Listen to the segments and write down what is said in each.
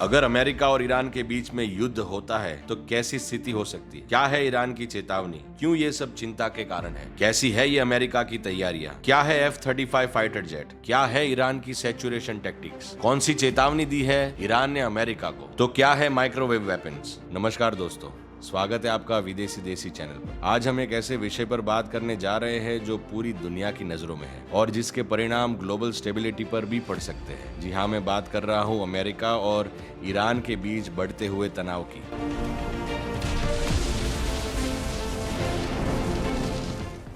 अगर अमेरिका और ईरान के बीच में युद्ध होता है तो कैसी स्थिति हो सकती है? क्या है ईरान की चेतावनी? क्यों ये सब चिंता के कारण है? कैसी है ये अमेरिका की तैयारियां? क्या है F-35 फाइटर जेट? क्या है ईरान की सैचुरेशन टेक्टिक्स? कौन सी चेतावनी दी है ईरान ने अमेरिका को? तो क्या है माइक्रोवेव वेपन्स? नमस्कार दोस्तों, स्वागत है आपका विदेशी देसी चैनल पर। आज हम एक ऐसे विषय पर बात करने जा रहे हैं जो पूरी दुनिया की नजरों में है और जिसके परिणाम ग्लोबल स्टेबिलिटी पर भी पड़ सकते हैं। जी हाँ, मैं बात कर रहा हूँ अमेरिका और ईरान के बीच बढ़ते हुए तनाव की।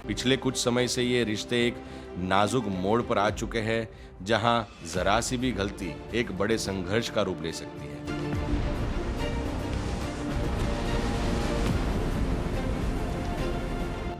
पिछले कुछ समय से ये रिश्ते एक नाजुक मोड़ पर आ चुके हैं, जहां जरा सी भी गलती एक बड़े संघर्ष का रूप ले सकती है।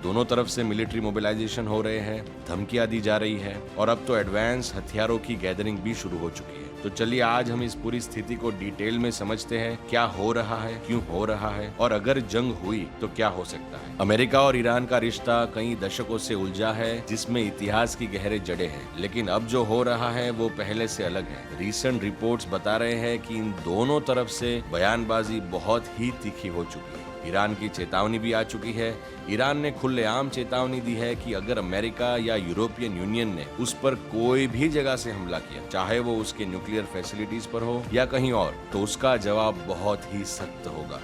दोनों तरफ से मिलिट्री मोबिलाइजेशन हो रहे हैं, धमकियां दी जा रही है और अब तो एडवांस हथियारों की गैदरिंग भी शुरू हो चुकी है। तो चलिए आज हम इस पूरी स्थिति को डिटेल में समझते हैं। क्या हो रहा है, क्यों हो रहा है और अगर जंग हुई तो क्या हो सकता है। अमेरिका और ईरान का रिश्ता कई दशकों से उलझा है, जिसमें इतिहास की गहरे जड़ें हैं, लेकिन अब जो हो रहा है वो पहले से अलग है। रीसेंट रिपोर्ट्स बता रहे हैं कि इन दोनों तरफ से बयानबाजी बहुत ही तीखी हो चुकी है। ईरान की चेतावनी भी आ चुकी है। ईरान ने खुलेआम चेतावनी दी है कि अगर अमेरिका या यूरोपियन यूनियन ने उस पर कोई भी जगह से हमला किया, चाहे वो उसके न्यूक्लियर फैसिलिटीज पर हो या कहीं और, तो उसका जवाब बहुत ही सख्त होगा।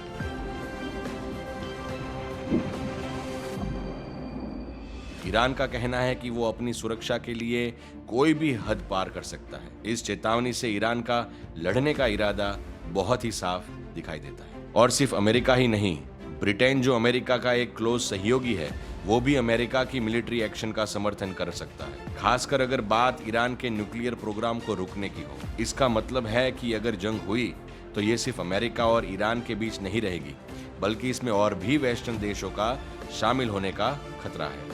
ईरान का कहना है कि वो अपनी सुरक्षा के लिए कोई भी हद पार कर सकता है। इस चेतावनी से ईरान का लड़ने का इरादा बहुत ही साफ दिखाई देता है। और सिर्फ अमेरिका ही नहीं, ब्रिटेन जो अमेरिका का एक क्लोज सहयोगी है, वो भी अमेरिका की मिलिट्री एक्शन का समर्थन कर सकता है, खासकर अगर बात ईरान के न्यूक्लियर प्रोग्राम को रोकने की हो। इसका मतलब है कि अगर जंग हुई तो ये सिर्फ अमेरिका और ईरान के बीच नहीं रहेगी, बल्कि इसमें और भी वेस्टर्न देशों का शामिल होने का खतरा है।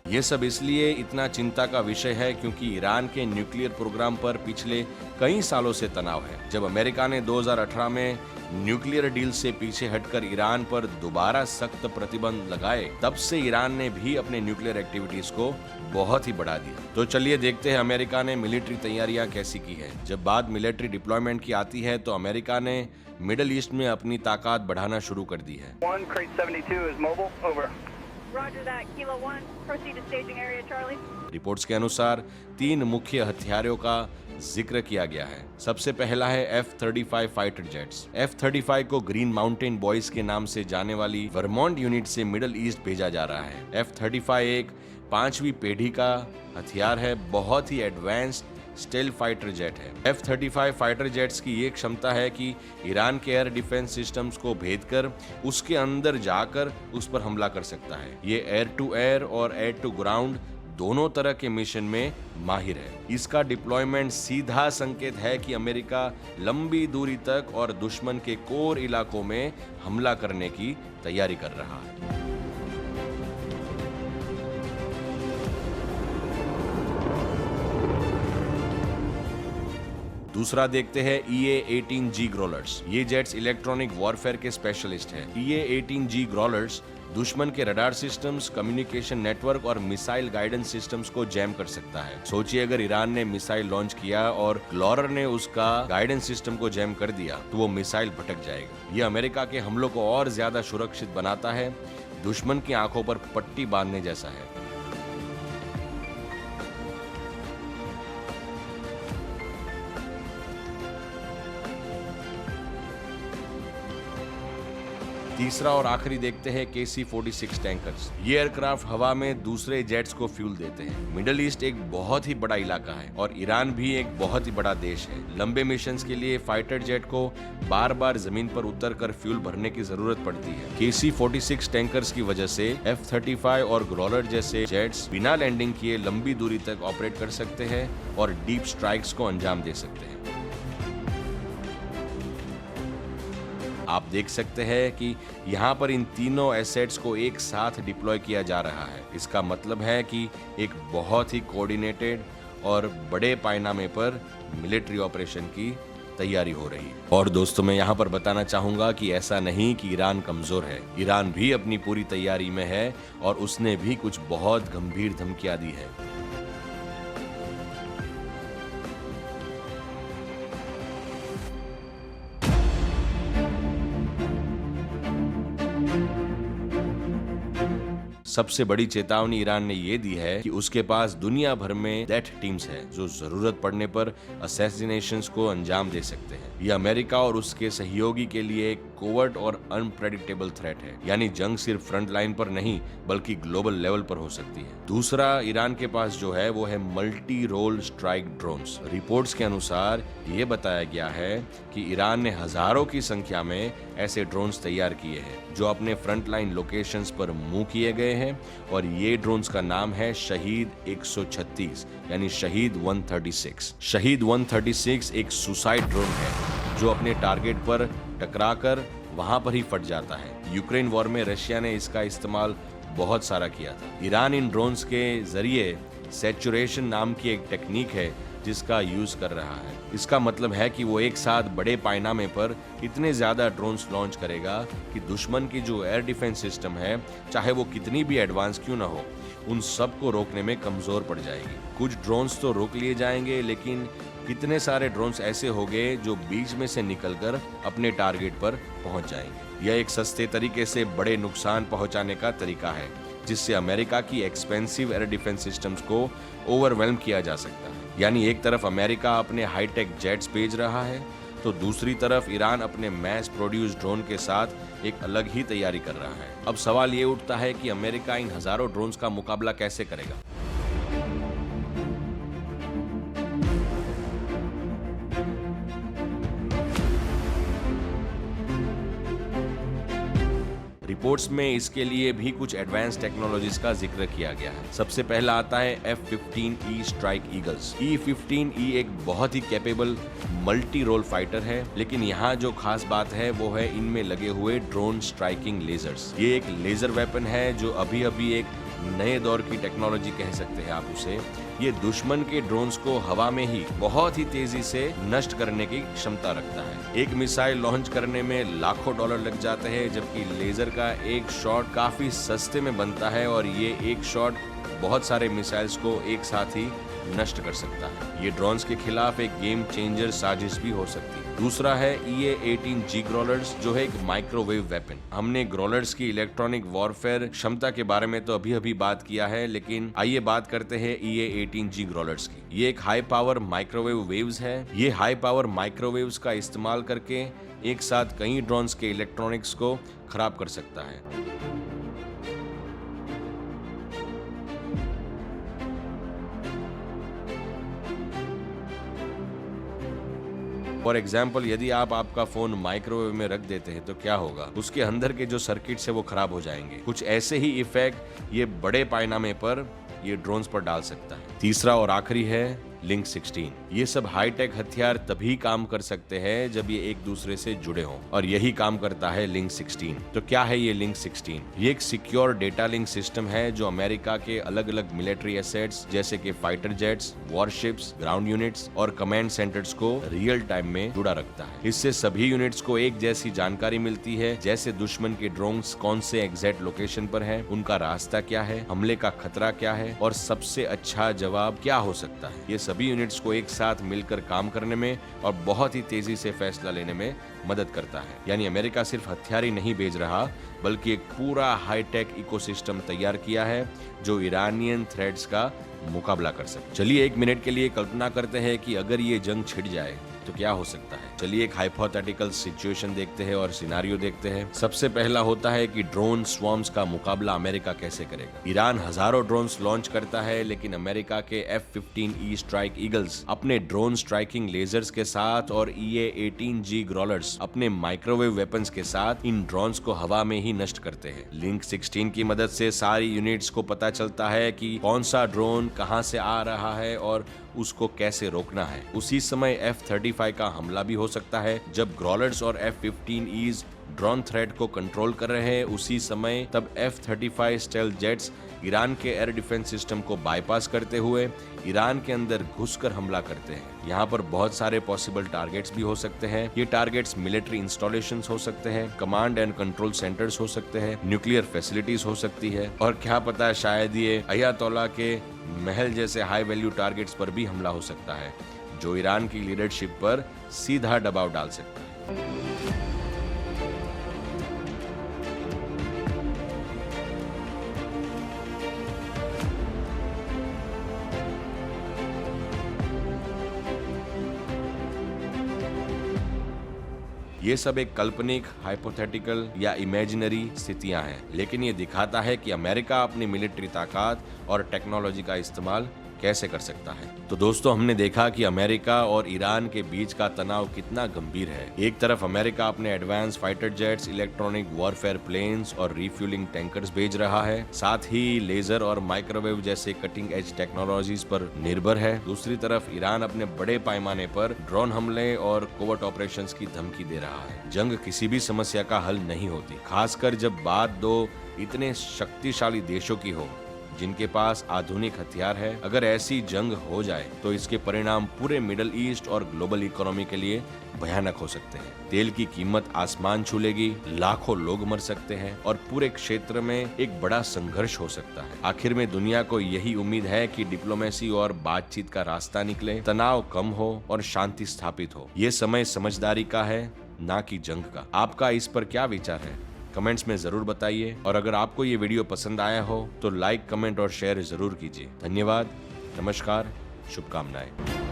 ये सब इसलिए इतना चिंता का विषय है क्योंकि ईरान के न्यूक्लियर प्रोग्राम पर पिछले कई सालों से तनाव है। जब अमेरिका ने 2018 में न्यूक्लियर डील से पीछे हटकर ईरान पर दोबारा सख्त प्रतिबंध लगाए, तब से ईरान ने भी अपने न्यूक्लियर एक्टिविटीज को बहुत ही बढ़ा दिया। तो चलिए देखते हैं अमेरिका ने मिलिट्री तैयारियां कैसी की है। जब बात मिलिट्री डिप्लॉयमेंट की आती है तो अमेरिका ने मिडिल ईस्ट में अपनी ताकत बढ़ाना शुरू कर दी है। रिपोर्ट्स के अनुसार 3 मुख्य हथियारों का जिक्र किया गया है। सबसे पहला है F-35 फाइटर जेट्स। F-35 को ग्रीन माउंटेन बॉयज के नाम से जाने वाली वर्मोंट यूनिट से मिडिल ईस्ट भेजा जा रहा है। F-35 एक 5वीं पीढ़ी का हथियार है, बहुत ही एडवांस्ड स्टेल्थ फाइटर जेट है। F-35 फाइटर जेट्स की ये क्षमता है कि ईरान के एयर डिफेंस सिस्टम्स को भेदकर उसके अंदर जाकर उस पर हमला कर सकता है। ये एयर टू एयर और एयर टू ग्राउंड दोनों तरह के मिशन में माहिर है। इसका डिप्लॉयमेंट सीधा संकेत है कि अमेरिका लंबी दूरी तक और दुश्मन के कोर इलाकों में हमला करने की तैयारी कर रहा है। दूसरा देखते हैं EA-18G ग्रोलर्स। ये जेट्स इलेक्ट्रॉनिक वॉरफेयर के स्पेशलिस्ट हैं। EA-18G ग्रोलर्स दुश्मन के रडार सिस्टम्स, कम्युनिकेशन नेटवर्क और मिसाइल गाइडेंस सिस्टम्स को जैम कर सकता है। सोचिए अगर ईरान ने मिसाइल लॉन्च किया और ग्लोलर ने उसका गाइडेंस सिस्टम को जैम कर दिया तो वो मिसाइल भटक जाएगा। ये अमेरिका के हमलों को और ज्यादा सुरक्षित बनाता है, दुश्मन की आंखों पर पट्टी बांधने जैसा है। तीसरा और आखिरी देखते हैं KC-46 टैंकर्स। ये एयरक्राफ्ट हवा में दूसरे जेट्स को फ्यूल देते हैं। मिडिल ईस्ट एक बहुत ही बड़ा इलाका है और ईरान भी एक बहुत ही बड़ा देश है। लंबे मिशंस के लिए फाइटर जेट को बार बार जमीन पर उतरकर फ्यूल भरने की जरूरत पड़ती है। KC-46 टैंकर्स की वजह से F-35 और ग्रोलर जैसे जेट्स बिना लैंडिंग किए लंबी दूरी तक ऑपरेट कर सकते हैं और डीप स्ट्राइक्स को अंजाम दे सकते हैं। आप देख सकते हैं कि यहाँ पर इन तीनों एसेट्स को एक साथ डिप्लॉय किया जा रहा है। इसका मतलब है कि एक बहुत ही कोऑर्डिनेटेड और बड़े पैमाने पर मिलिट्री ऑपरेशन की तैयारी हो रही है। और दोस्तों, मैं यहाँ पर बताना चाहूंगा कि ऐसा नहीं कि ईरान कमजोर है। ईरान भी अपनी पूरी तैयारी में है और उसने भी कुछ बहुत गंभीर धमकियां दी है। सबसे बड़ी चेतावनी ईरान ने ये दी है कि उसके पास दुनिया भर में डेथ टीम्स है जो जरूरत पड़ने पर असैसिनेशंस को अंजाम दे सकते हैं। यह अमेरिका और उसके सहयोगी के लिए एक कोवर्ट और अनप्रेडिक्टेबल थ्रेट है, यानी जंग सिर्फ फ्रंट लाइन पर नहीं बल्कि ग्लोबल लेवल पर हो सकती है। दूसरा, ईरान के पास जो है वो है multi role strike drones. Reports के अनुसार ये बताया गया है कि ईरान ने हजारों की संख्या में ऐसे ड्रोन्स तैयार किए हैं जो अपने फ्रंट लाइन लोकेशंस पर मूव किए गए हैं, और ये ड्रोन्स का नाम है शहीद 136 यानी शहीद 136। शहीद 136 एक सुसाइड ड्रोन है जो अपने टारगेट पर टकराकर वहां पर ही फट जाता है। यूक्रेन वॉर में रशिया ने इसका इस्तेमाल बहुत सारा किया था। ईरान इन ड्रोन्स के जरिए सैचुरेशन नाम की एक टेक्निक है जिसका यूज कर रहा है। इसका मतलब है कि वो एक साथ बड़े पैमाने पर इतने ज्यादा ड्रोन्स लॉन्च करेगा कि दुश्मन की जो एयर डिफेंस सिस्टम है, चाहे वो कितनी भी एडवांस क्यों ना हो, उन सब को रोकने में कमजोर पड़ जाएगी। कुछ ड्रोन्स तो रोक लिए जाएंगे, लेकिन कितने सारे ड्रोन्स ऐसे होंगे जो बीच में से निकलकर अपने टारगेट पर पहुंच जाएंगे। यह एक सस्ते तरीके से बड़े नुकसान पहुंचाने का तरीका है जिससे अमेरिका की एक्सपेंसिव एयर डिफेंस सिस्टम्स को ओवरवेल्म किया जा सकता है। यानी एक तरफ अमेरिका अपने हाईटेक जेट्स भेज रहा है तो दूसरी तरफ ईरान अपने मैस प्रोड्यूस ड्रोन के साथ एक अलग ही तैयारी कर रहा है। अब सवाल ये उठता है कि अमेरिका इन हजारों ड्रोन्स का मुकाबला कैसे करेगा। रिपोर्ट्स में इसके लिए भी कुछ एडवांस टेक्नोलॉजीज का जिक्र किया गया है। सबसे पहला आता है F-15E स्ट्राइक ईगल्स। E-15E एक बहुत ही कैपेबल मल्टी रोल फाइटर है, लेकिन यहाँ जो खास बात है वो है इनमें लगे हुए ड्रोन स्ट्राइकिंग लेजर्स। ये एक लेजर वेपन है जो अभी एक नए दौर की टेक्नोलॉजी कह सकते हैं आप उसे। ये दुश्मन के ड्रोन्स को हवा में ही बहुत ही तेजी से नष्ट करने की क्षमता रखता है। एक मिसाइल लॉन्च करने में लाखों डॉलर लग जाते हैं, जबकि लेजर का एक शॉट काफी सस्ते में बनता है और ये एक शॉट बहुत सारे मिसाइल्स को एक साथ ही नष्ट कर सकता है। ये ड्रोन्स के खिलाफ एक गेम चेंजर साजिश भी हो सकती है। दूसरा है EA-18G ग्रोलर्स, जो है एक माइक्रोवेव वेपन। हमने ग्रोलर्स की इलेक्ट्रॉनिक वॉरफेयर क्षमता के बारे में तो अभी बात किया है, लेकिन आइए बात करते हैं EA-18G ग्रोलर्स की। ये एक हाई पावर माइक्रोवेव वेव्स है। ये हाई पावर माइक्रोवेव्स का इस्तेमाल करके एक साथ कई ड्रोन्स के इलेक्ट्रॉनिक्स को खराब कर सकता है। फॉर एग्जाम्पल, यदि आप आपका फोन माइक्रोवेव में रख देते हैं तो क्या होगा? उसके अंदर के जो सर्किट्स है वो खराब हो जाएंगे। कुछ ऐसे ही इफेक्ट ये बड़े पैमाने पर ये ड्रोन्स पर डाल सकता है। तीसरा और आखिरी है लिंक 16। ये सब हाईटेक हथियार तभी काम कर सकते हैं जब ये एक दूसरे से जुड़े हों, और यही काम करता है लिंक 16। तो क्या है ये लिंक 16? ये एक सिक्योर डेटा लिंक सिस्टम है जो अमेरिका के अलग अलग मिलिट्री एसेट्स जैसे कि fighter jets, warships, ground units और कमांड सेंटर्स को रियल टाइम में जुड़ा रखता है। इससे सभी यूनिट्स को एक जैसी जानकारी मिलती है, जैसे दुश्मन के ड्रोन्स कौन से एग्जैक्ट लोकेशन पर है, उनका रास्ता क्या है, हमले का खतरा क्या है और सबसे अच्छा जवाब क्या हो सकता है। ये सभी यूनिट्स को एक साथ मिलकर काम करने में और बहुत ही तेजी से फैसला लेने में मदद करता है। यानी अमेरिका सिर्फ हथियार ही नहीं भेज रहा, बल्कि एक पूरा हाईटेक इकोसिस्टम तैयार किया है जो ईरानियन थ्रेट्स का मुकाबला कर सके। चलिए एक मिनट के लिए कल्पना करते हैं कि अगर ये जंग छिड़ जाए तो क्या हो सकता है। चलिए एक हाइपोथेटिकल सिचुएशन देखते हैं और सिनारियो देखते हैं। सबसे पहला होता है कि ड्रोन स्वॉर्म्स का मुकाबला अमेरिका कैसे करेगा। ईरान हजारों ड्रोन्स लॉन्च करता है, लेकिन अमेरिका के F-15E स्ट्राइक ईगल्स अपने ड्रोन स्ट्राइकिंग लेजर्स के साथ और EA-18G ग्रोलर्स अपने माइक्रोवेव वेपन्स के साथ इन ड्रोन्स को हवा में ही नष्ट करते हैं। लिंक 16 की मदद से सारी यूनिट्स को पता चलता है कि कौन सा ड्रोन कहां से आ रहा है और उसको कैसे रोकना है। उसी समय F-35 का हमला भी हो सकता है। जब ग्रोलर्स और F-15Es ड्रोन थ्रेट को कंट्रोल कर रहे हैं, उसी समय तब F-35 स्टेल्थ जेट्स ईरान के एयर डिफेंस सिस्टम को बाईपास करते हुए ईरान के अंदर घुसकर हमला करते हैं। यहाँ पर बहुत सारे पॉसिबल टारगेट्स भी हो सकते हैं। ये टारगेट्स मिलिट्री इंस्टॉलेशंस हो सकते हैं, कमांड एंड कंट्रोल सेंटर्स हो सकते हैं, न्यूक्लियर फैसिलिटीज हो सकती है, और क्या पता है शायद ये अयातोला के महल जैसे हाई वैल्यू टारगेट्स पर भी हमला हो सकता है, जो ईरान की लीडरशिप पर सीधा दबाव डाल सकता है। ये सब एक काल्पनिक, हाइपोथेटिकल या इमेजिनरी स्थितियां हैं, लेकिन ये दिखाता है कि अमेरिका अपनी मिलिट्री ताकत और टेक्नोलॉजी का इस्तेमाल कैसे कर सकता है। तो दोस्तों, हमने देखा कि अमेरिका और ईरान के बीच का तनाव कितना गंभीर है। एक तरफ अमेरिका अपने advance fighter jets, electronic warfare planes और रिफ्यूलिंग टैंकर्स भेज रहा है, साथ ही लेजर और माइक्रोवेव जैसे कटिंग एज टेक्नोलॉजीज पर निर्भर है। दूसरी तरफ ईरान अपने बड़े पैमाने पर ड्रोन हमले और कोवर्ट ऑपरेशंस की धमकी दे रहा है। जंग किसी भी समस्या का हल नहीं होती, खासकर जब बात दो इतने शक्तिशाली देशों की हो जिनके पास आधुनिक हथियार है। अगर ऐसी जंग हो जाए तो इसके परिणाम पूरे मिडल ईस्ट और ग्लोबल इकोनॉमी के लिए भयानक हो सकते हैं। तेल की कीमत आसमान छू लेगी, लाखों लोग मर सकते हैं और पूरे क्षेत्र में एक बड़ा संघर्ष हो सकता है। आखिर में दुनिया को यही उम्मीद है कि डिप्लोमेसी और बातचीत का रास्ता निकले, तनाव कम हो और शांति स्थापित हो। ये समय समझदारी का है, ना कि जंग का। आपका इस पर क्या विचार है? कमेंट्स में जरूर बताइए, और अगर आपको ये वीडियो पसंद आया हो तो लाइक, कमेंट और शेयर जरूर कीजिए। धन्यवाद, नमस्कार, शुभकामनाएं।